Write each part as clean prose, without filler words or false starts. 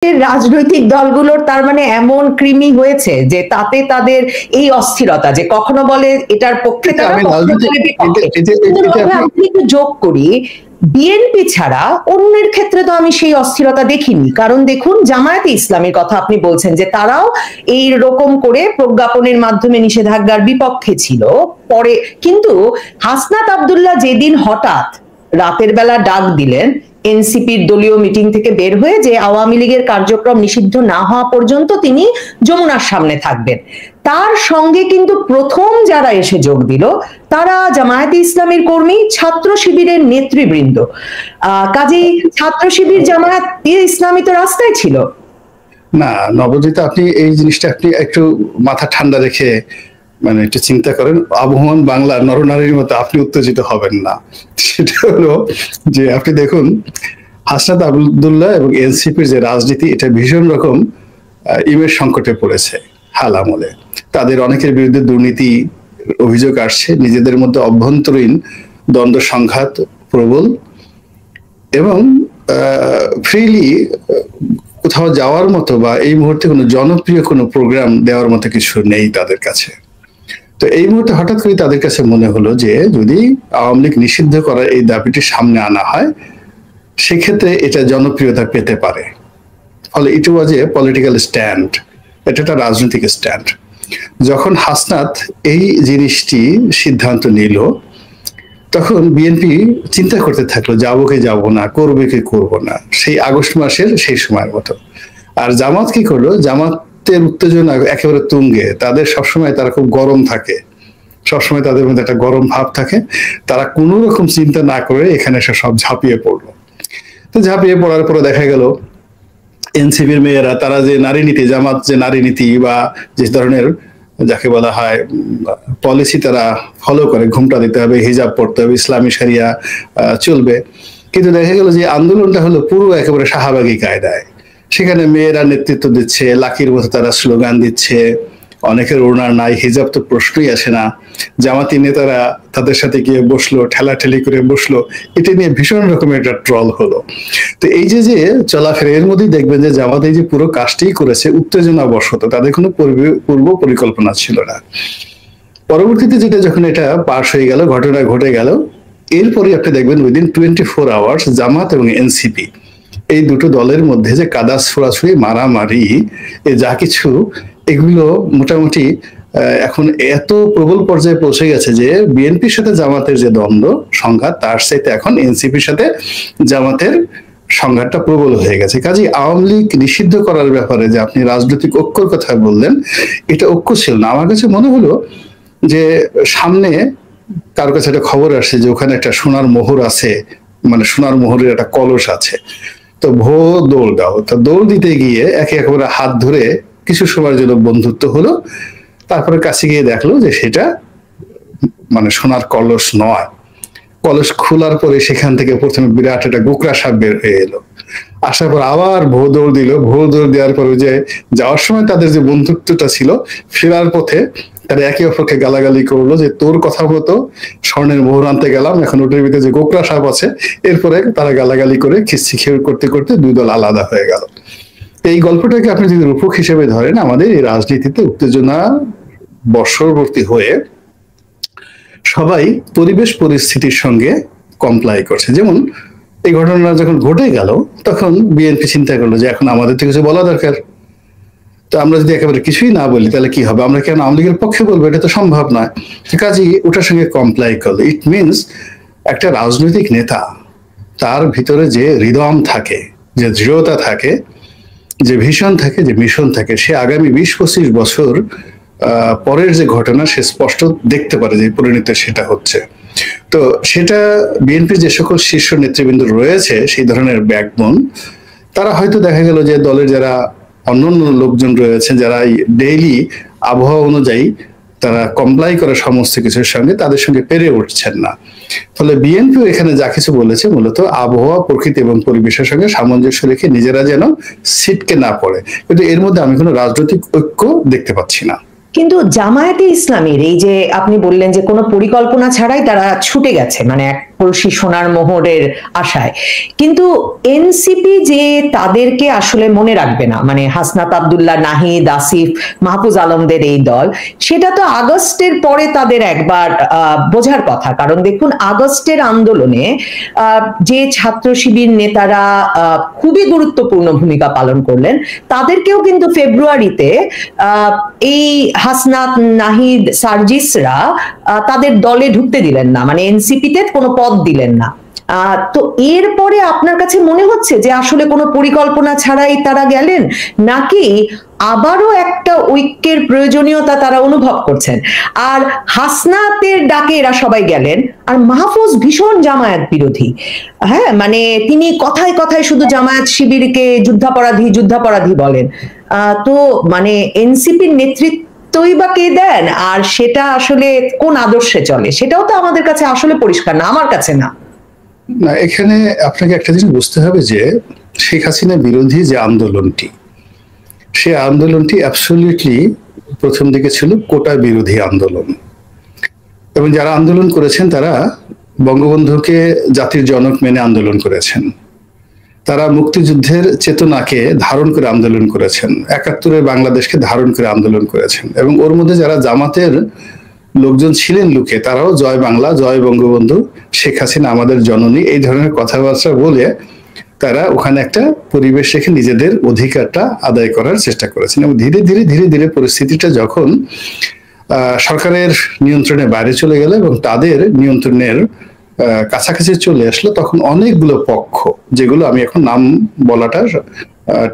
রাজনৈতিক দলগুলোর তার মানে এমন কৃমি হয়েছে যে তাতে তাদের এই অস্থিরতা, যে কখনো বলে এটার পক্ষে তারা, কখনো বলে বিপক্ষে। আমি একটু যোগ করি, বিএনপি ছাড়া অন্যের ক্ষেত্রে তো আমি সেই অস্থিরতা দেখিনি। কারণ দেখুন, জামায়াতে ইসলামের কথা আপনি বলছেন যে তারাও এই রকম করে প্রজ্ঞাপনের মাধ্যমে নিষেধাজ্ঞার বিপক্ষে ছিল পরে, কিন্তু হাসনাত আব্দুল্লাহ যেদিন হঠাৎ রাতের বেলা ডাক দিলেন এনসিপির দলীয় মিটিং থেকে বের হয়ে, যে আওয়ামী লীগের কার্যক্রম নিষিদ্ধ না হওয়া পর্যন্ত তিনি যমুনার সামনে থাকবেন, তার সঙ্গে কিন্তু প্রথম যারা এসে যোগ দিল তারা জামায়াতে ইসলামের কর্মী, ছাত্র শিবিরের নেতৃবৃন্দ। কাজেই ছাত্র শিবির জামায়াত ইসলামী তো রাস্তায় ছিল না। নবজিত, আপনি এই জিনিসটা আপনি একটু মাথা ঠান্ডা রেখে মানে একটু চিন্তা করেন। আবহমান বাংলা নরনারীর মতো আপনি উত্তেজিত হবেন না। সেটা হলো যে আপনি দেখুন, হাসনাত আব্দুল্লাহ এবং এনসিপির যে রাজনীতি, এটা ভীষণ রকম ইমেজ সংকটে পড়েছে হাল আমলে। তাদের অনেকের বিরুদ্ধে দুর্নীতি অভিযোগ আসছে, নিজেদের মধ্যে অভ্যন্তরীণ দ্বন্দ্ব সংঘাত প্রবল, এবং ফ্রিলি কোথাও যাওয়ার মতো বা এই মুহূর্তে কোনো জনপ্রিয় কোনো প্রোগ্রাম দেওয়ার মতো কিছু নেই তাদের কাছে। তো এই মুহূর্তে হঠাৎ করে তাদের কাছে মনে হলো যে যদি আওয়ামী লীগ নিষিদ্ধ করার এই দাবিটি সামনে আনা হয়, সেক্ষেত্রে এটা জনপ্রিয়তা পেতে পারে। ফলে ইট ওয়াজ এ পলিটিক্যাল স্ট্যান্ড, এটা একটা রাজনৈতিক স্ট্যান্ড। যখন হাসনাত এই জিনিসটি সিদ্ধান্ত নিল, তখন বিএনপি চিন্তা করতে থাকলো যাবো কি যাবো না, করবে কি করবো না, সেই আগস্ট মাসের সেই সময়ের মতো। আর জামাত কি করলো, জামাতের উত্তেজনা একেবারে তুঙ্গে, তাদের সবসময় তারা খুব গরম থাকে, সবসময় তাদের মধ্যে একটা গরম ভাব থাকে। তারা কোনো রকম চিন্তা না করে এখানে এসে সব ঝাঁপিয়ে পড়লো। তো ঝাঁপিয়ে পড়ার পরে দেখা গেল এনসিপির মেয়েরা, তারা যে নারী নীতি, জামাত যে নারী নীতি বা যে ধরনের যাকে বলা হয় পলিসি তারা ফলো করে, ঘুমটা দিতে হবে, হিজাব পড়তে হবে, ইসলামী শরিয়া চলবে, কিন্তু দেখা গেল যে আন্দোলনটা হলো পুরো একেবারে শাহবাগী কায়দায়। সেখানে মেয়েরা নেতৃত্ব দিচ্ছে, লাকির মতো তারা স্লোগান দিচ্ছে, অনেকের ওড়নার নাই, হিজাব তো প্রশ্নই আসে না। জামাতি নেতারা তাদের সাথে গিয়ে বসলো, ঠেলাঠেলি করে বসলো, এটা নিয়ে ভীষণ রকমের একটা ট্রল হলো। তো এই যে যে চলাফেরা, এর মধ্যেই দেখবেন যে জামাত এই যে পুরো কাজটাই করেছে উত্তেজনা বশত, তাদের কোনো পূর্ব পরিকল্পনা ছিল না। পরবর্তীতে যেটা যখন এটা পাশ হয়ে গেল, ঘটনা ঘটে গেল, এরপরে আপনি দেখবেন উইদিন 24 আওয়ার্স জামাত এবং এনসিপি এই দুটো দলের মধ্যে যে কাদাস ছোড়াছুড়ি, মারামারি, এ যা কিছু, এগুলো মোটামুটি এখন এত প্রবল পর্যায়ে পৌঁছে গেছে যে বিএনপির সাথে জামাতের যে দ্বন্দ্ব সংঘাত, তার সাথে এখন এনসিপির সাথে জামাতের সংঘাতটা প্রবল হয়ে গেছে। কাজেই আওয়ামী লীগ নিষিদ্ধ করার ব্যাপারে যে আপনি রাজনৈতিক ঐক্যর কথা বললেন, এটা ঐক্য ছিল না। আমার কাছে মনে হলো যে সামনে কারো কাছে একটা খবর আসছে যে ওখানে একটা সোনার মোহর আছে, মানে সোনার মোহরের একটা কলস আছে, তো দৌড় দাও। তো দৌড় দিতে গিয়ে একেবারে হাত ধরে কিছু সময়ের জন্য বন্ধুত্ব হলো, তারপরে কাছে গিয়ে দেখলো যে সেটা মানে সোনার কলস নয়। কলস খোলার পরে সেখান থেকে প্রথমে বিরাট একটা গোকরা সাপ বের হয়ে এলো। আসার পর আবার দৌড় দিল। দৌড় দেওয়ার পরে যে যাওয়ার সময় তাদের যে বন্ধুত্বটা ছিল, ফেরার পথে তারা একে অপরকে গালাগালি করলো যে তোর কথা মতো স্বর্ণের মোহর আনতে গেলাম, এখন ওটার ভিতরে যে গোকরা সাপ আছে। এরপরে তারা গালাগালি করে খিস্তি খেয়ে করতে করতে দুই দল আলাদা হয়ে গেল। এই গল্পটাকে আপনি যদি রূপক হিসেবে ধরেন, আমাদের এই রাজনীতিতে উত্তেজনা বর্ষবর্তী হয়ে সবাই পরিবেশ পরিস্থিতির সঙ্গে কমপ্লাই করছে। যেমন এই ঘটনা যখন ঘটে গেল, তখন বিএনপি চিন্তা করলো যে এখন আমাদের তো কিছু বলা দরকার। তো আমরা যদি একেবারে কিছুই না বলি তাহলে কি হবে, আমরা কেন আওয়ামী লীগের পক্ষে বলবো, এটা তো সম্ভব নয়। কাজেই ওটার সঙ্গে কমপ্লাই করলো। ইট মিনস একটা রাজনৈতিক নেতা, তার ভিতরে যে হৃদয় থাকে, যে দৃঢ়তা থাকে, যে ভিশন থাকে, যে মিশন থাকে, সে আগামী 20-25 বছর পরের যে ঘটনা সে স্পষ্ট দেখতে পারে যে পরিণত সেটা হচ্ছে। তো সেটা বিএনপির যে সকল শীর্ষ নেতৃবৃন্দ রয়েছে, সেই ধরনের ব্যাকবোন, তারা হয়তো দেখা গেল যে দলের যারা অন্যান্য লোকজন রয়েছে, যারা ডেইলি আবহাওয়া অনুযায়ী তারা কমপ্লাই করে সমস্ত কিছুর সঙ্গে, তাদের সঙ্গে পেরে উঠছেন না। ফলে বিএনপিও এখানে যা কিছু বলেছে মূলত আবহাওয়া, প্রকৃতি এবং পরিবেশের সঙ্গে সামঞ্জস্য রেখে নিজেরা যেন ছিটকে না পড়ে। কিন্তু এর মধ্যে আমি কোনো রাজনৈতিক ঐক্য দেখতে পাচ্ছি না। কিন্তু জামায়াতে ইসলামীর এই যে আপনি বললেন যে কোনো পরিকল্পনা ছাড়াই তারা ছুটে গেছে, মানে পড়শি সোনার মোহরের আশায়। কিন্তু এনসিপি যে তাদেরকে আসলে মনে রাখবে না, মানে হাসনাত আব্দুল্লাহ, নাহিদ, আসিফ, মাহফুজ আলমদের এই দল, সেটা তো আগস্টের পরে তাদের একবার বোঝার কথা। কারণ দেখুন, আগস্টের আন্দোলনে যে ছাত্র শিবির নেতারা খুবই গুরুত্বপূর্ণ ভূমিকা পালন করলেন, তাদেরকেও কিন্তু ফেব্রুয়ারিতে এই হাসনাত, নাহিদ, সার্জিসরা তাদের দলে ঢুকতে দিলেন না, মানে এনসিপিতে কোনো পদ দিলেন না। তো এরপরে আপনার কাছে মনে হচ্ছে যে আসলে কোনো পরিকল্পনা ছাড়াই তারা গেলেন, নাকি আবারও একটা ঐক্যের প্রয়োজনীয়তা তারা অনুভব করছেন? আর হাসনাতের ডাকে এরা সবাই গেলেন, আর মাহফুজ ভীষণ জামায়াত বিরোধী। হ্যাঁ, মানে তিনি কথায় কথায় শুধু জামায়াত শিবিরকে যুদ্ধাপরাধী যুদ্ধাপরাধী বলেন। তো মানে এনসিপির নেতৃত্বই বা কে দেন, আর সেটা আসলে কোন আদর্শে চলে, সেটাও তো আমাদের কাছে আসলে পরিষ্কার না, আমার কাছে না। না, এখানে আপনাকে একটা জিনিস বুঝতে হবে যে শেখ হাসিনা বিরোধী যে আন্দোলনটি, সে আন্দোলনটি অ্যাবসলিউটলি প্রথম দিকে ছিল কোটা বিরোধী আন্দোলন, এবং যারা আন্দোলন করেছেন তারা বঙ্গবন্ধুকে জাতির জনক মেনে আন্দোলন করেছেন, তারা মুক্তিযুদ্ধের চেতনাকে ধারণ করে আন্দোলন করেছেন, ৭১-এর বাংলাদেশকে ধারণ করে আন্দোলন করেছেন। এবং ওর মধ্যে যারা জামাতের লোকজন ছিলেন লুকে, তারাও জয় বাংলা, জয় বঙ্গবন্ধু, শেখ হাসিনা আমাদের জননী, এই ধরনের কথাবার্তা বলে তারা ওখানে একটা পরিবেশ রেখে নিজেদের অধিকারটা আদায় করার চেষ্টা করেছেন। এবং ধীরে ধীরে ধীরে ধীরে পরিস্থিতিটা যখন সরকারের নিয়ন্ত্রণের বাইরে চলে গেল এবং তাদের নিয়ন্ত্রণের কাছাকাছি চলে আসলো, তখন অনেকগুলো পক্ষ, যেগুলো আমি এখন নাম বলাটা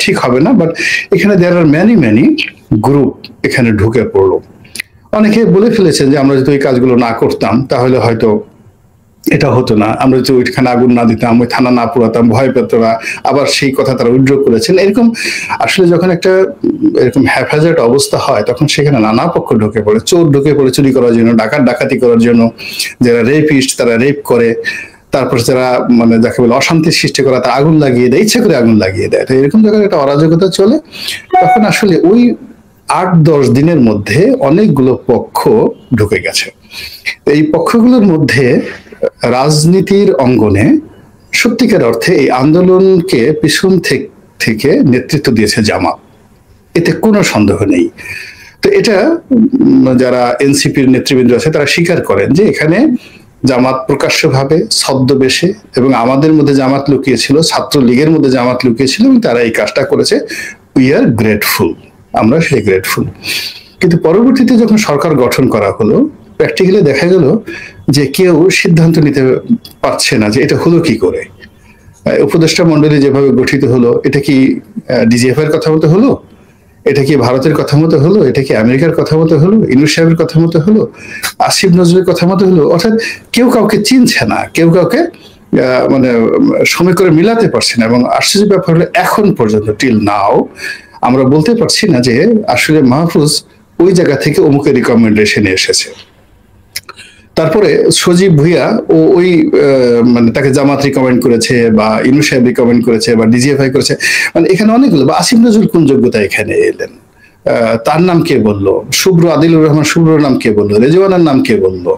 ঠিক হবে না, বাট এখানে দেয়ার আর ম্যানি গ্রুপ এখানে ঢুকে পড়লো। অনেকে বলে ফেলেছেন যে আমরা যদি ওই কাজগুলো না করতাম তাহলে হয়তো এটা হতো না, আমরা যদি ওইখানে আগুন না দিতাম, ওই থানা না পুরাতাম, ভয় পেত না, আবার সেই কথা তারা উইথড্র করেছেন। এরকম আসলে যখন একটা এরকম হ্যাফাজার্ড অবস্থা হয়, তখন সেখানে নানা পক্ষ ঢুকে পড়ে, চোর ঢুকে পড়ে চুরি করার জন্য, ডাকাতি করার জন্য, যারা রেপিস্ট তারা রেপ করে, তারপর যারা মানে যাকে বলে অশান্তির সৃষ্টি করা, তারা আগুন লাগিয়ে দেয়, ইচ্ছে করে আগুন লাগিয়ে দেয়। তো এরকম জায়গায় একটা অরাজকতা চলে। তখন আসলে ওই ৮-১০ দিনের মধ্যে অনেকগুলো পক্ষ ঢুকে গেছে। এই পক্ষগুলোর মধ্যে রাজনীতির অঙ্গনে সত্যিকার অর্থে এই আন্দোলনকে পিছন থেকে নেতৃত্ব দিয়েছে জামাত, এতে কোনো সন্দেহ নেই। তো এটা যারা এনসিপির নেতৃবৃন্দ আছে তারা স্বীকার করেন যে এখানে জামাত প্রকাশ্যভাবে ছদ্মবেশে, এবং আমাদের মধ্যে জামাত লুকিয়েছিল, ছাত্রলীগের মধ্যে জামাত লুকিয়েছিল, এবং তারা এই কাজটা করেছে। উই আর গ্রেটফুল, আমরা সেই গ্রেটফুল। কিন্তু পরবর্তীতে যখন সরকার গঠন করা হলো, প্র্যাকটিক্যালি দেখা গেল যে কেউ সিদ্ধান্ত নিতে পারছে না যে এটা হলো কি করে। উপদেষ্টা মন্ডলী যেভাবে গঠিত হলো, এটা কি ডিজিএফ এর কথা মতো হলো, এটা কি ভারতের কথা মতো হলো, এটা কি আমেরিকার কথা মতো হলো, ইউনূস সাহেবের কথা মতো হলো, আসিফ নজরুলের কথা মতো হলো। অর্থাৎ কেউ কাউকে চিনছে না, কেউ কাউকে মানে সময় করে মিলাতে পারছে না। এবং আশ্চর্য ব্যাপার হলো এখন পর্যন্ত টিল নাও আমরা বলতে পারছি না যে আসলে মাহফুজ ওই জায়গা থেকে অমুকের রিকমেন্ডেশনে এসেছে। তারপরে সজীব ভুইয়া ও ওই মানে তাকে জামাত রিকমেন্ড করেছে, বা ইউনূস সাহেব রিকমেন্ড করেছে, বা ডিজিএফআই করেছে, মানে এখানে অনেকগুলো। বা আসিফ নজরুল কোন যোগ্যতা এখানে এলেন, তার নাম কে বললো, শুভ্র, আদিলুর রহমান শুভ্রর নাম কে বললো, রেজওয়ানার নাম কে বললো।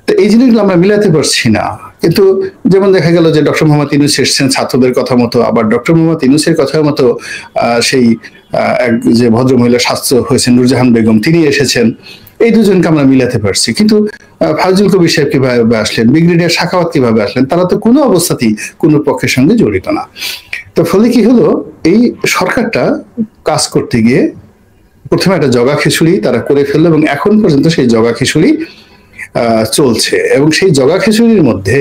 তো এই জিনিসগুলো আমরা মিলাতে পারছি না। কিন্তু যেমন দেখা গেল যে ডক্টর মোহাম্মদ ইউনূস এসেছেন ছাত্রদের কথা মতো, আবার ডক্টর মোহাম্মদ ইউনূসের কথা মতো সেই এক যে ভদ্র মহিলা স্বাস্থ্য হয়েছেন নূরজাহান বেগম, তিনি এসেছেন। এই দুজনকে আমরা মিলাতে পারছি। কিন্তু ফাজুল কবির সাহেব কিভাবে আসলেন, ব্রিগেডিয়ার সাখাওয়াত কিভাবে আসলেন, তারা তো কোনো অবস্থাতেই কোনো পক্ষের সঙ্গে জড়িত না। তো ফলে কি হলো, এই সরকারটা কাজ করতে গিয়ে প্রথমে একটা জগা খিচুড়ি তারা করে ফেললো, এবং এখন পর্যন্ত সেই জগা খিচুড়ি চলছে। এবং সেই জগা খিচুড়ির মধ্যে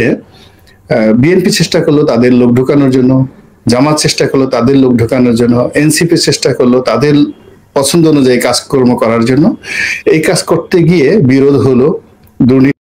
বিএনপি চেষ্টা করলো তাদের লোক ঢুকানোর জন্য, জামাত চেষ্টা করলো তাদের লোক ঢুকানোর জন্য, এনসিপি চেষ্টা করলো তাদের পছন্দ অনুযায়ী কাজকর্ম করার জন্য। এই কাজ করতে গিয়ে বিরোধ হলো, দুর্নীতি